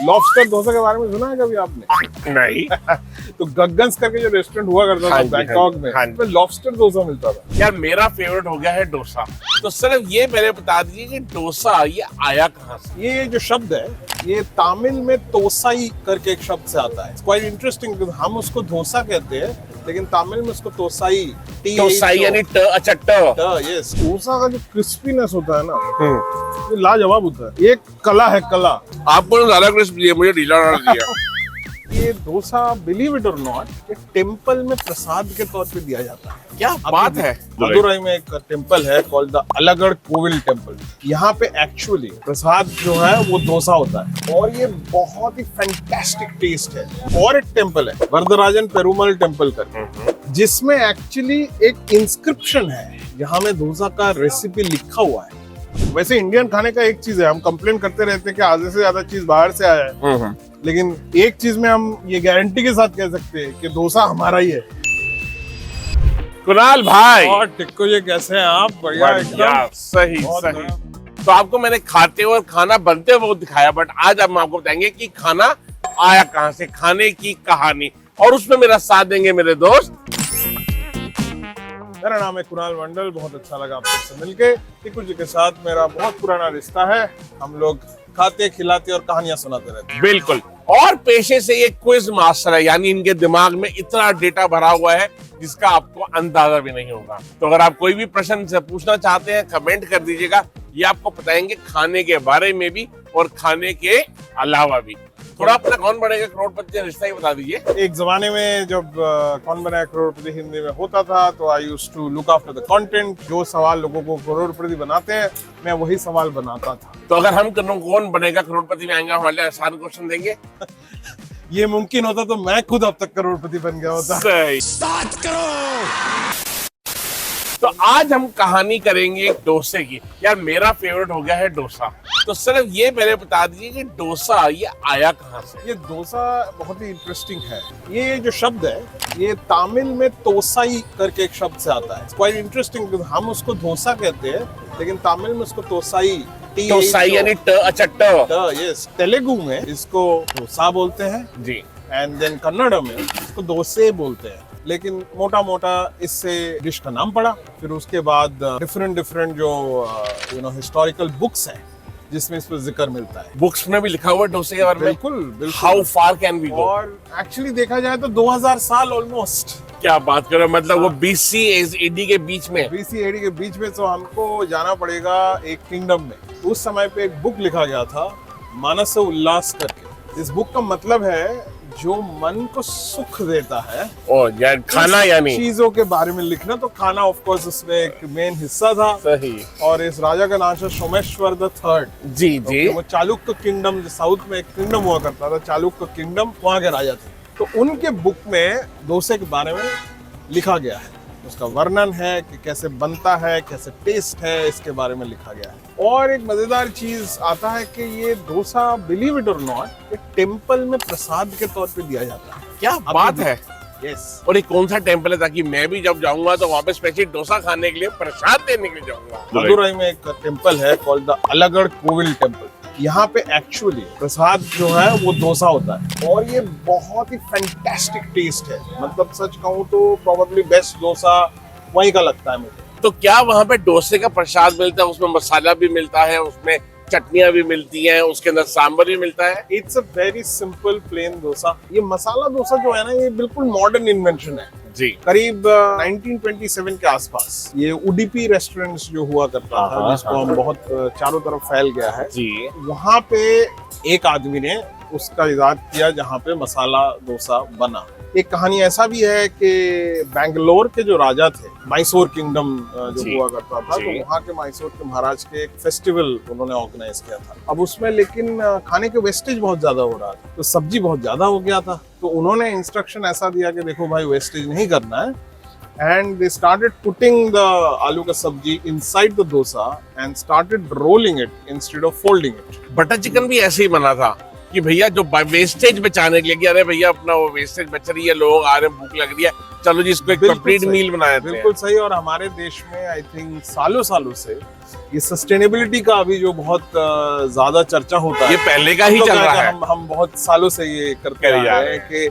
Lobster dosa के बारे में सुना है कभी आपने? नहीं। तो गगन्स करके जो रेस्टोरेंट हुआ करता था हाँ जी, बैंकॉक में, हाँ जी। उसमें लॉबस्टर डोसा मिलता था। यार मेरा फेवरेट हो गया है डोसा। तो सिर्फ ये पहले बता दीजिए कि डोसा ये आया कहाँ से? ये जो शब्द है ये तमिल में तोसाई करके एक शब्द से आता है। क्वाइट इंटरेस्टिंग, हम उसको डोसा कहते हैं लेकिन तमिल में उसको तोसाई, डोसाई यानी अच्छा यस। डोसा का जो क्रिस्पीनेस होता है ना, ये लाजवाब होता है। ये कला है, कला। आपको ज्यादा क्रिस्प दिया, मुझे ढीला दिया। ये डोसा, बिलीव इट और नॉट, ये टेम्पल में प्रसाद के तौर पे दिया जाता है। क्या बात है। मदुरई में एक टेम्पल है कॉल्ड द अलगड़ कोविल टेम्पल। यहाँ पे एक्चुअली प्रसाद जो है वो डोसा होता है और ये बहुत ही फैंटास्टिक टेस्ट है। और एक टेम्पल है वरदराजन पेरुमल टेम्पल करके, जिसमें एक्चुअली एक इंस्क्रिप्शन है जहाँ में डोसा का रेसिपी लिखा हुआ है। वैसे इंडियन खाने का एक चीज है, हम कंप्लेन करते रहते हैं कि आधे से ज्यादा चीज बाहर से आया है, लेकिन एक चीज में हम ये गारंटी के साथ कह सकते हैं कि डोसा हमारा ही है। कुणाल भाई और टिक्को जी कैसे हैं आप? बढ़िया एकदम। सही बहुत सही। तो आपको मैंने खाते हुए और खाना बनते हुए बहुत दिखाया, बट आज हम आपको बताएंगे कि खाना आया कहाँ से, खाने की कहानी, और उसमें मेरा साथ देंगे मेरे दोस्त। मेरा नाम है कुणाल मंडल, बहुत अच्छा लगा आपसे मिलके। टिक्को जी के साथ मेरा बहुत पुराना रिश्ता है, हम लोग खाते खिलाते और कहानियां सुनाते रहते हैं। बिल्कुल। और पेशे से ये क्विज मास्टर है, यानी इनके दिमाग में इतना डेटा भरा हुआ है जिसका आपको अंदाजा भी नहीं होगा। तो अगर आप कोई भी प्रश्न से पूछना चाहते हैं, कमेंट कर दीजिएगा, ये आपको बताएंगे खाने के बारे में भी और खाने के अलावा भी। थोड़ा अपना कौन बनेगा करोड़पति रिश्ता ही बता दीजिए। एक जमाने में जब कौन बना करोड़पति हिंदी में होता था तो I used to look after the content. जो सवाल लोगों को करोड़पति बनाते हैं, मैं वही सवाल बनाता था। तो अगर हम कौन बनेगा करोड़पति में आएंगे, हमारे आसान क्वेश्चन देंगे। ये मुमकिन होता तो मैं खुद अब तक करोड़पति बन गया होता। सही। स्टार्ट करो। तो आज हम कहानी करेंगे एक डोसे की। यार मेरा फेवरेट हो गया है डोसा। तो सिर्फ ये पहले बता दीजिए कि डोसा ये आया कहाँ से? ये डोसा बहुत ही इंटरेस्टिंग है। ये जो शब्द है ये तमिल में तोसाई करके एक शब्द से आता है। क्वाइट इंटरेस्टिंग, हम उसको डोसा कहते हैं लेकिन तमिल में उसको तोसाई, डोसाई यानी अच्छा यस। तेलुगु में इसको डोसा बोलते हैं जी, एंड देन कन्नड़ में इसको डोसे बोलते हैं। लेकिन मोटा मोटा इससे डिश का नाम पड़ा। फिर उसके बाद डिफरेंट जो हिस्टोरिकल बुक्स हैं जिसमें इस पर जिक्र मिलता है। बुक्स में भी लिखा हुआ है डोसे के बारे में। बिल्कुल। How far can we go? और एक्चुअली देखा जाए तो 2000 साल ऑलमोस्ट। क्या बात कर रहे हो, मतलब वो BC AD के बीच में। BC AD के बीच में। तो हमको जाना पड़ेगा एक किंगडम में। उस समय पे एक बुक लिखा गया था मानस उल्लास करके। इस बुक का मतलब है जो मन को सुख देता है। ओ यार, खाना यानी चीजों के बारे में लिखना। तो खाना ऑफ कोर्स उसमें एक मेन हिस्सा था। सही। और इस राजा का नाम था सोमेश्वर द थर्ड। जी जी। वो चालुक्य किंगडम, जो साउथ में एक किंगडम हुआ करता था चालुक्य किंगडम, वहाँ के राजा थे। तो उनके बुक में डोसे के बारे में लिखा गया है। उसका वर्णन है कि कैसे बनता है, कैसे टेस्ट है, इसके बारे में लिखा गया है। और एक मजेदार चीज आता है कि ये डोसा, बिलीव इट और नॉट, ये टेम्पल में प्रसाद के तौर पे दिया जाता है। क्या बात है। यस। और ये कौन सा टेम्पल है, ताकि मैं भी जब जाऊंगा तो वहाँ पे स्पेशल डोसा खाने के लिए, प्रसाद देने के लिए जाऊंगा? मदुरई में एक टेम्पल है कॉल्ड द अलगड़ कोविल टेम्पल। यहाँ पे एक्चुअली प्रसाद जो है वो डोसा होता है और ये बहुत ही फैंटास्टिक टेस्ट है। मतलब सच कहूँ तो प्रोबेबली बेस्ट डोसा वहीं का लगता है मुझे। तो क्या वहाँ पे डोसे का प्रसाद मिलता है? उसमें मसाला भी मिलता है, उसमें चटनियाँ भी मिलती हैं, उसके अंदर सांभर भी मिलता है? It's a very simple plain dosa. ये मसाला डोसा जो है ना, ये बिल्कुल मॉडर्न इन्वेंशन है जी। करीब 1927 के आसपास। ये उडुपी रेस्टोरेंट्स जो हुआ करता था, जिसको हम बहुत चारों तरफ फैल गया है जी, वहाँ पे एक आदमी ने उसका इजाद किया जहाँ पे मसाला डोसा बना। एक कहानी ऐसा भी है कि बैंगलोर के जो राजा थे, मैसूर किंगडम जो हुआ करता था, तो वहाँ के मैसूर के महाराज के एक फेस्टिवल उन्होंने ऑर्गेनाइज किया था। अब उसमें लेकिन खाने के वेस्टेज बहुत ज्यादा हो रहा था, तो सब्जी बहुत ज्यादा हो गया था। तो उन्होंने इंस्ट्रक्शन ऐसा दिया कि देखो भाई, वेस्टेज नहीं करना है। And they started putting the आलू का सब्जी inside the dosa and started rolling it instead of folding it. Butter chicken भी ऐसे ही बना था। कि भैया जो वेस्टेज बचाने के लिए कि अरे भैया अपना वो वेस्टेज बच रही है, लोग आ रहे हैं, भूख लग रही है, चलो जी इसको एक कंप्लीट मील बना देते हैं। बिल्कुल सही। और हमारे देश में आई थिंक सालों सालों से ये सस्टेनेबिलिटी का अभी जो बहुत ज्यादा चर्चा होता है, ये पहले का ही तो चल रहा है। हम बहुत सालों से ये करते आ रहे हैं कि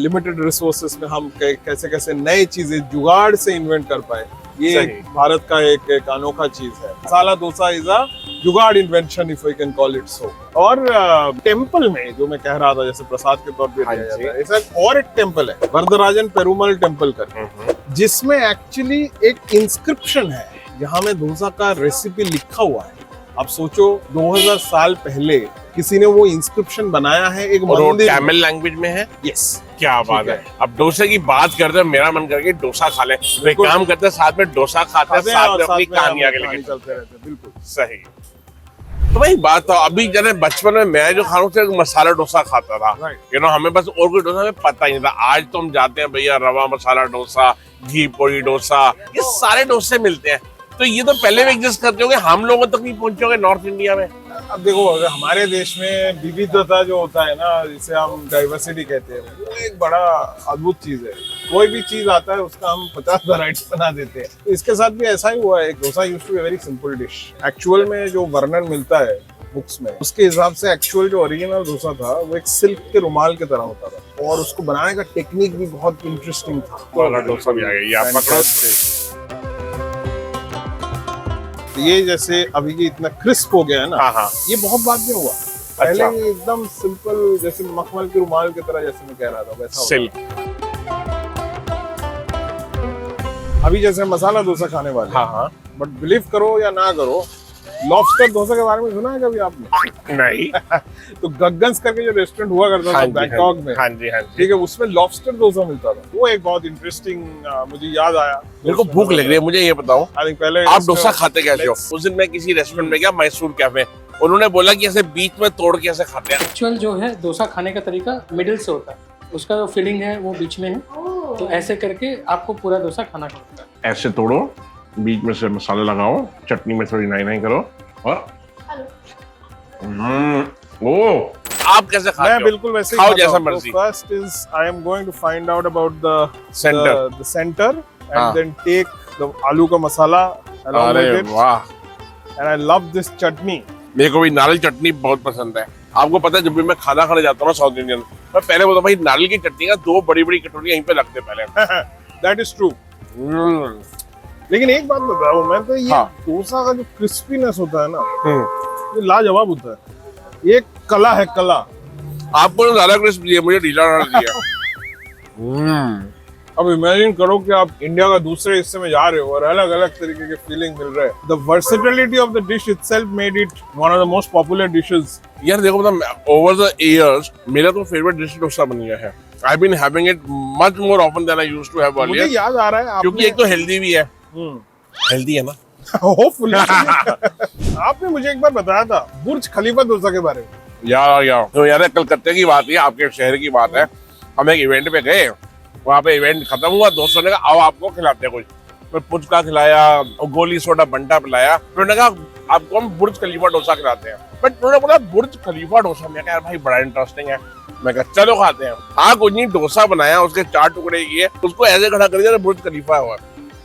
लिमिटेड रिसोर्सेस में हम कैसे कैसे नए चीजें जुगाड़ से इन्वेंट कर पाए। ये सही। भारत का एक अनोखा चीज है। Masala dosa is a jugaad invention, if we can call it so. और टेम्पल में जो मैं कह रहा था, जैसे प्रसाद के तौर पे हाँ दिया जी। जाता है, ऐसा और एक टेम्पल है वरदराजन पेरुमल टेम्पल करके, जिसमें एक्चुअली एक इंस्क्रिप्शन है जहाँ में डोसा का रेसिपी लिखा हुआ है। आप सोचो 2000 साल पहले किसी ने वो इंस्क्रिप्शन बनाया है एक और वो मंदिर में। तमिल लैंग्वेज में है। यस, क्या बात है। अब डोसे की बात करते हैं, मेरा मन करके डोसा खा ले। तो एक बिल्कुल। काम करते हैं, साथ में डोसा खाते हैं, साथ में अपनी कहानी आगे लेके चलते रहते हैं। बिल्कुल सही। तो भाई बात तो अभी जैसे बचपन में मैं जो खाना से मसाला डोसा खाता था, राइट। यू नो, हमें बस और कोई डोसा हमें पता ही नहीं था। आज तो हम जाते हैं भैया, रवा मसाला डोसा, घी पोड़ी डोसा, ये सारे डोसे मिलते हैं। तो ये तो पहले भी एग्जिस्ट करते होंगे, हम लोगों तक नहीं पहुंचे होंगे नॉर्थ इंडिया में। अब देखो, अगर हमारे देश में विविधता जो होता है ना, जिसे हम डाइवर्सिटी कहते हैं, वो एक बड़ा अद्भुत चीज है। कोई भी चीज आता है उसका हम 50 वैरायटी बना देते हैं। तो इसके साथ भी ऐसा ही हुआ है। Dosa used to be very simple dish. Actual में जो वर्णन मिलता है बुक्स में, उसके हिसाब से एक्चुअल जो ओरिजिनल डोसा था वो एक सिल्क के रुमाल की तरह होता था, और उसको बनाने का टेक्निक भी बहुत इंटरेस्टिंग था। वाला डोसा भी आ गया, ये आप पकड़ो। तो ये जैसे अभी ये इतना क्रिस्प हो गया है ना, हाँ हाँ, ये बहुत बाद में हुआ। पहले अच्छा। ये एकदम सिंपल, जैसे मखमल के रुमाल की तरह, जैसे मैं कह रहा था वैसा होता सिल्क। था। अभी जैसे मसाला डोसा खाने वाले, हाँ हाँ, बट बिलीव करो या ना करो, लॉबस्टर डोसा के बारे में सुना है कभी आपने? नहीं। तो गगन्स करके जो रेस्टोरेंट हुआ करता था बैंकॉक में, हाँ जी हाँ जी, ठीक है, उसमें लॉबस्टर डोसा मिलता था। वो एक बहुत इंटरेस्टिंग मुझे याद आया। मेरे को भूख लग रही है। मुझे ये बताओ, आई थिंक पहले आप डोसा खाते कैसे हो? उस दिन मैं किसी रेस्टोरेंट में गया, मैसूर कैफे, उन्होंने बोला कि ऐसे बीच में तोड़ के ऐसे खाते हैं। एक्चुअल जो है डोसा खाने का तरीका मिडिल से होता है, उसका जो फिलिंग है वो बीच में है। तो ऐसे करके आपको पूरा डोसा खाना पड़ता है। ऐसे तोड़ो, बीच में से मसाला लगाओ, चटनी में थोड़ी नाई नाई करो और ओ, आप कैसे खाते मैं हो? बिल्कुल वैसे ही खाओ खाता जैसा हूं। मर्जी। तो first is I am going to find out about Center. the center and हाँ। then take the आलू का मसाला along अरे with it, वाह, and I love this chutney. मेरे को भी नारियल चटनी बहुत पसंद है। आपको पता है, जब भी मैं खाना खाने जाता हूँ ना साउथ इंडियन, मैं पहले बोलता हूँ भाई नारियल की चटनी का 2 बड़ी बड़ी कटोरी यहीं पे रखते पहले। That is true. लेकिन एक बात बताओ, मैं तो ये हाँ। डोसा का जो क्रिस्पीनेस होता है ना, ये लाजवाब होता है। ये कला है, कला। आपको तो ज्यादा क्रिस्प दिया, मुझे ढीला दिया। अब इमेजिन करो कि आप इंडिया का दूसरे हिस्से में जा रहे हो और अलग अलग तरीके के फीलिंग मिल रहे हैं। The versatility of the dish itself made it one of the most popular dishes. यार देखो, मतलब ओवर द इयर्स मेरा तो फेवरेट डिश डोसा बन गया है। I been having it much more often than I used to have मुझे earlier, याद आ रहा है क्योंकि एक तो हेल्दी भी है। हेल्दी है ना? होपफुली। आपने मुझे एक बार बताया था बुर्ज खलीफा डोसा के बारे में। यार तो यार कलकत्ते की बात है, आपके शहर की बात है। हम एक इवेंट पे गए, वहाँ पे इवेंट खत्म हुआ, दोस्तों ने कहा आओ आपको खिलाते हैं कुछ। फिर पुचका खिलाया और गोली सोडा बंटा पिलाया। फिर उन्होंने कहा आपको हम बुर्ज खलीफा डोसा खिलाते हैं। बट उन्होंने बोला बुर्ज खलीफा डोसा। मैं कहा यार भाई बड़ा इंटरेस्टिंग है। मैं कहा चलो खाते हैं। हाँ, कुछ नहीं, डोसा बनाया, उसके 4 टुकड़े किए, उसको ऐसे खड़ा कर दिया बुर्ज खलीफा हुआ।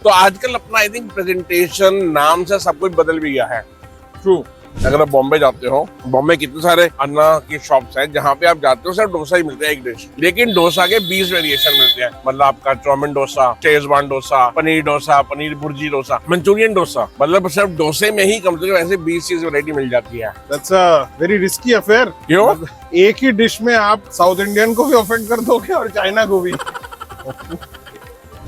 तो आजकल अपना आई थिंक प्रेजेंटेशन नाम से सब कुछ बदल भी गया है। ट्रू। अगर आप बॉम्बे जाते हो, बॉम्बे कितने सारे अन्ना की शॉप्स हैं जहाँ पे आप जाते हो सिर्फ डोसा ही मिलता है एक डिश, लेकिन डोसा के 20 वेरिएशन मिलते हैं। मतलब आपका चाउमीन डोसा, शेजवान डोसा, पनीर भुर्जी डोसा, मंचूरियन डोसा, मतलब सिर्फ डोसे में ही कम से कम ऐसे 20 चीज वैरायटी मिल जाती है। That's a very risky affair. क्यों? एक ही डिश में आप साउथ इंडियन को भी ऑफेंड कर दोगे और चाइना को भी।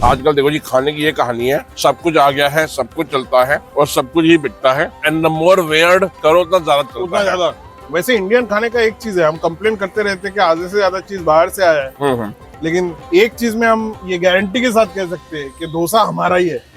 आजकल देखो जी, खाने की ये कहानी है, सब कुछ आ गया है, सब कुछ चलता है और सब कुछ ही बिकता है। एंड द मोर वेयर्ड करो उतना ज्यादा चलता उतना है। ज्यादा। वैसे इंडियन खाने का एक चीज है, हम कंप्लेन करते रहते हैं कि आधे से ज्यादा चीज बाहर से आया है, लेकिन एक चीज में हम ये गारंटी के साथ कह सकते हैं कि डोसा हमारा ही है।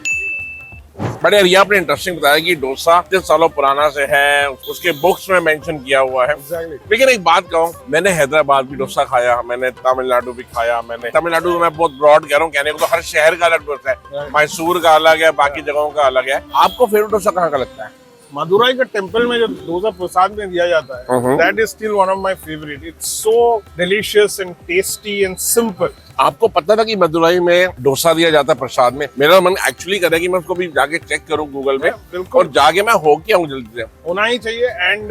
बट यार ये आपने इंटरेस्टिंग बताया कि डोसा 30 सालों पुराना से है, उसके बुक्स में मेंशन किया हुआ है। Exactly. लेकिन एक बात कहूँ, मैंने हैदराबाद भी डोसा खाया, मैंने तमिलनाडु भी खाया। मैंने तमिलनाडु तो मैं बहुत ब्रॉड कह रहा हूँ कहने को, तो हर शहर का अलग डोसा है। Right. मैसूर का अलग है, बाकी जगहों का अलग है। आपको फेवरेट डोसा कहाँ का लगता है? मदुराई का टेम्पल में जो डोसा प्रसाद में दिया जाता है, that is still one of my favourite. It's so delicious and tasty and simple. आपको पता था कि मदुराई में डोसा दिया जाता है प्रसाद में? मेरा मन एक्चुअली कर रहा है कि मैं उसको भी जाके चेक करूं गूगल में, बिल्कुल। और जाके मैं हो के आऊं जल्दी से। होना ही चाहिए। एंड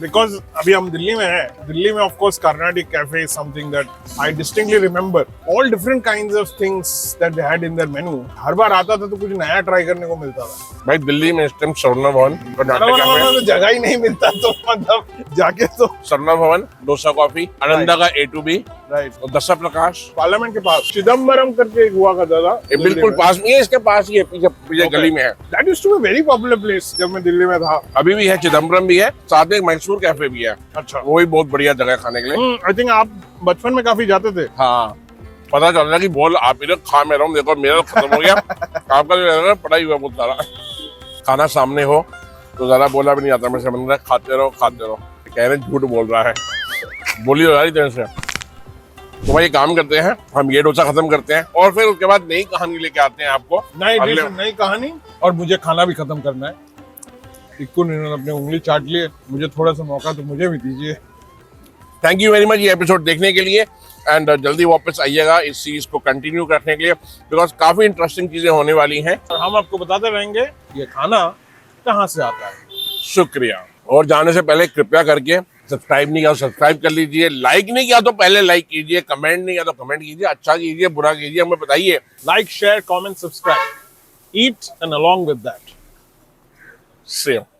बिकॉज अभी हम दिल्ली में हैं, दिल्ली में of course Carnatic cafe is something that I distinctly remember. All different kinds of things that they had in their menu. हर बार आता था तो कुछ नया ट्राई करने को मिलता था। भाई दिल्ली में इस टाइम स्वर्ण भवन कर्नाटक कैफे, तो जगह ही नहीं मिलता, तो मतलब जाके तो स्वर्ण भवन, डोसा कॉफी, आनंदा का A2B, राइट। और दशा प्रकाश पार्लियामेंट के पास चिदम्बरम करके एक हुआ करता था, ये बिल्कुल पास में है, इसके पास ही है, पीछे पीछे Okay. गली में है। That used to be very popular place जब मैं दिल्ली में था। अभी भी है, चिदम्बरम भी है, साथ में एक मैसूर कैफे भी है, अच्छा। वो भी बहुत बढ़िया जगह है खाने के लिए। आई थिंक आप बचपन में काफी जाते थे। हाँ, पता चल रहा है कि बोल आप इधर खा मैं रहा हूँ, देखो मेरा खत्म हो गया। आपका जो है ना पढ़ाई हुआ बहुत सारा। खाना सामने हो तो ज्यादा बोला भी नहीं आता, मैं समझ रहा खाते रहो खाते रहो। कह रहे झूठ बोल रहा है, बोली हो रही तरह से। तो भाई ये काम करते हैं, हम ये डोसा खत्म करते हैं और फिर उसके बाद नई कहानी लेके आते हैं आपको। नई डिश, अगले- नई कहानी। और मुझे खाना भी खत्म करना है। इक्कू ने अपने उंगली चाट लिए, मुझे थोड़ा सा मौका तो मुझे भी दीजिए। थैंक यू वेरी मच ये एपिसोड देखने के लिए, एंड जल्दी वापस आइएगा इस सीरीज को कंटिन्यू करने के लिए, बिकॉज काफी इंटरेस्टिंग चीजें होने वाली हैं। और हम आपको बताते रहेंगे ये खाना कहाँ से आता है। शुक्रिया। और जाने से पहले कृपया करके सब्सक्राइब नहीं किया तो सब्सक्राइब कर लीजिए, लाइक नहीं किया तो पहले लाइक कीजिए, कमेंट नहीं किया तो कमेंट कीजिए, अच्छा कीजिए बुरा कीजिए हमें बताइए। Like, share, comment, subscribe. Eat and along with that. Same.